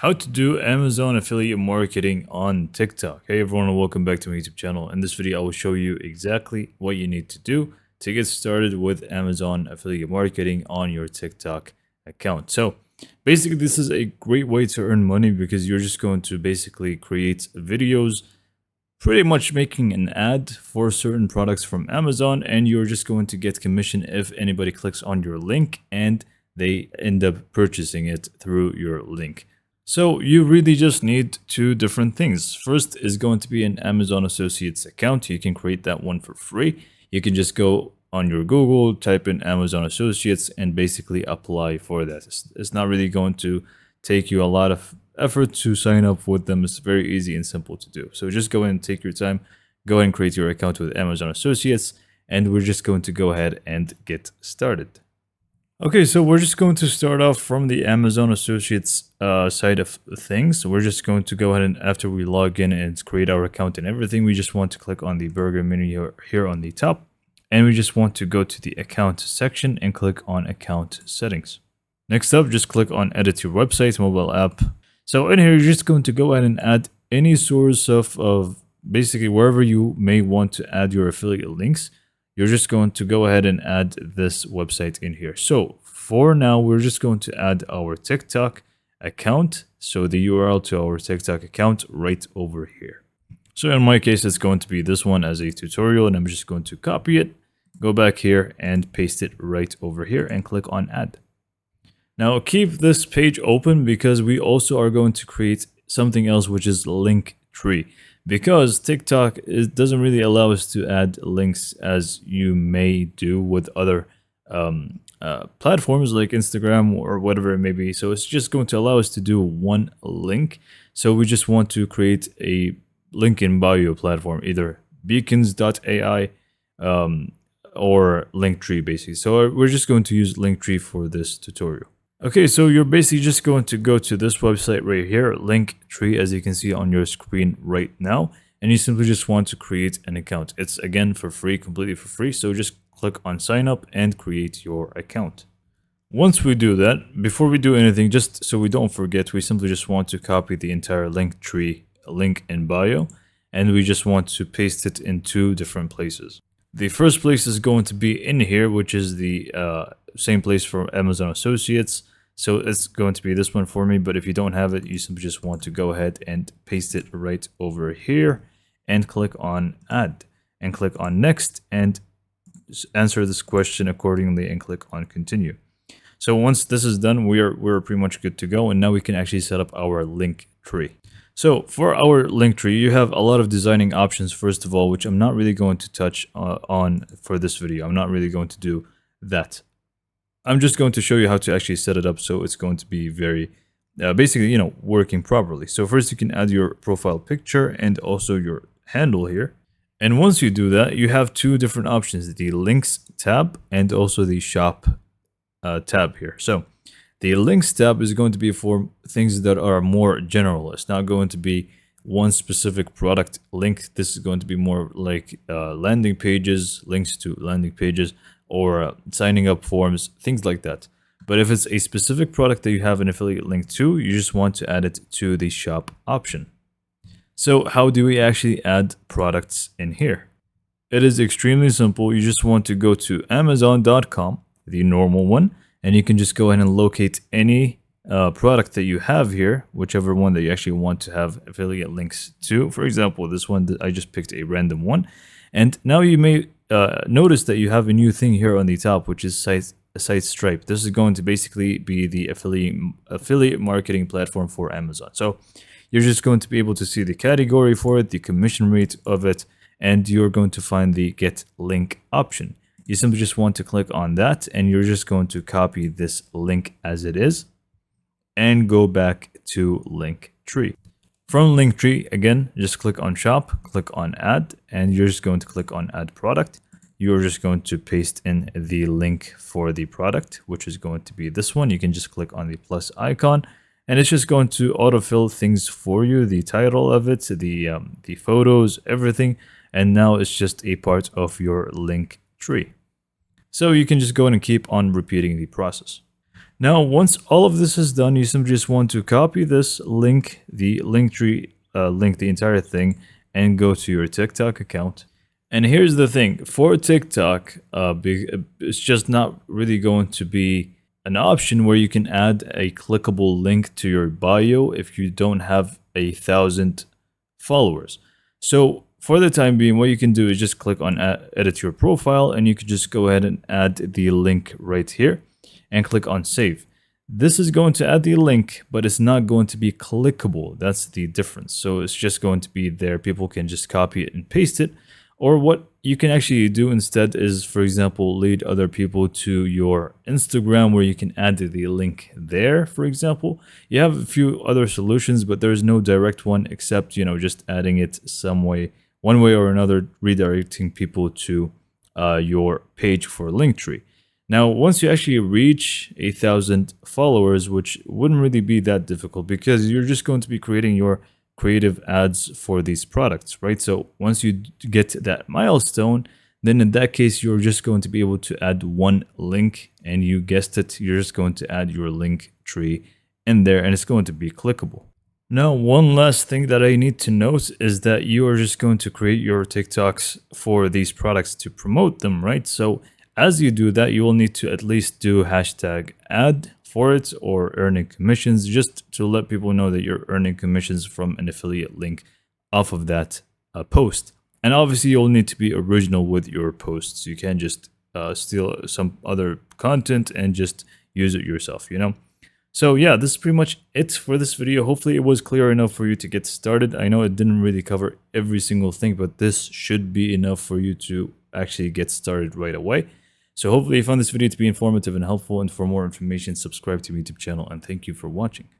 How to do Amazon affiliate marketing on TikTok. Hey everyone, and welcome back to my YouTube channel. In this video, I will show you exactly what you need to do to get started with Amazon affiliate marketing on your TikTok account. So basically, this is a great way to earn money because you're just going to basically create videos, pretty much making an ad for certain products from Amazon, and you're just going to get commission if anybody clicks on your link and they end up purchasing it through your link. So you really just need two different things. First is going to be an Amazon Associates account. You can create that one for free. You can just go on your Google, type in Amazon Associates, and basically apply for that. It's not really going to take you a lot of effort to sign up with them. It's very easy and simple to do. So just go ahead and take your time, go ahead and create your account with Amazon Associates, and we're just going to go ahead and get started. Okay, so we're just going to start off from the Amazon Associates side of things. So we're just going to go ahead and after we log in and create our account and everything, we just want to click on the burger menu here on the top. And we just want to go to the account section and click on account settings. Next up, just click on edit your website, mobile app. So in here, you're just going to go ahead and add any source of basically wherever you may want to add your affiliate links. You're just going to go ahead and add this website in here. So for now, we're just going to add our TikTok account. So the URL to our TikTok account right over here. So in my case, it's going to be this one as a tutorial, and I'm just going to copy it, go back here and paste it right over here and click on add. Now keep this page open because we also are going to create something else, which is Linktree. Because TikTok doesn't really allow us to add links as you may do with other platforms like Instagram or whatever it may be. So it's just going to allow us to do one link. So we just want to create a link in bio platform, either beacons.ai or Linktree basically. So we're just going to use Linktree for this tutorial. Okay, so you're basically just going to go to this website right here, Linktree, as you can see on your screen right now, and you simply just want to create an account. It's again for free, completely for free, so just click on sign up and create your account. Once we do that, before we do anything, just so we don't forget, we simply just want to copy the entire Linktree link in bio, and we just want to paste it in two different places. The first place is going to be in here, which is the same place for Amazon Associates. So it's going to be this one for me, but if you don't have it, you simply just want to go ahead and paste it right over here and click on add and click on next and answer this question accordingly and click on continue. So once this is done, we're pretty much good to go, and now we can actually set up our link tree. So for our link tree, you have a lot of designing options, first of all, which I'm not really going to touch on for this video. I'm not really going to do that. I'm just going to show you how to actually set it up so it's going to be very, basically, working properly. So first you can add your profile picture and also your handle here. And once you do that, you have two different options, the links tab and also the shop tab here. So the links tab is going to be for things that are more general. It's not going to be one specific product link. This is going to be more like landing pages, links to landing pages, or signing up forms, things like that. But if it's a specific product that you have an affiliate link to, you just want to add it to the shop option. So how do we actually add products in here? It is extremely simple. You just want to go to Amazon.com, the normal one, and you can just go ahead and locate any product that you have here, whichever one that you actually want to have affiliate links to. For example, this one, I just picked a random one. And now you may notice that you have a new thing here on the top, which is Site Stripe. This is going to basically be the affiliate marketing platform for Amazon. So you're just going to be able to see the category for it, the commission rate of it, and you're going to find the get link option. You simply just want to click on that, and you're just going to copy this link as it is and go back to Linktree. From Linktree, again, just click on shop, click on add, and you're just going to click on add product. You're just going to paste in the link for the product, which is going to be this one. You can just click on the plus icon, and it's just going to autofill things for you, the title of it, the photos, everything, and now it's just a part of your link tree. So you can just go in and keep on repeating the process. Now, once all of this is done, you simply just want to copy this link, the Linktree link, the entire thing, and go to your TikTok account. And here's the thing, for TikTok, it's just not really going to be an option where you can add a clickable link to your bio if you don't have 1,000 followers. So for the time being, what you can do is just click on edit your profile, and you can just go ahead and add the link right here and click on save. This is going to add the link, but it's not going to be clickable. That's the difference. So it's just going to be there. People can just copy it and paste it. Or what you can actually do instead is, for example, lead other people to your Instagram where you can add the link there, for example. You have a few other solutions, but there's no direct one except, just adding it some way, one way or another, redirecting people to your page for Linktree. Now, once you actually reach 1,000 followers, which wouldn't really be that difficult because you're just going to be creating your creative ads for these products, right? So once you get that milestone, then in that case, you're just going to be able to add one link, and you guessed it, you're just going to add your link tree in there, and it's going to be clickable. Now, one last thing that I need to note is that you are just going to create your TikToks for these products to promote them, right? So as you do that, you will need to at least do hashtag ad for it or earning commissions, just to let people know that you're earning commissions from an affiliate link off of that post. And obviously, you'll need to be original with your posts. You can't just steal some other content and just use it yourself, So yeah, this is pretty much it for this video. Hopefully it was clear enough for you to get started. I know it didn't really cover every single thing, but this should be enough for you to actually get started right away. So hopefully you found this video to be informative and helpful, and for more information, subscribe to my YouTube channel, and thank you for watching.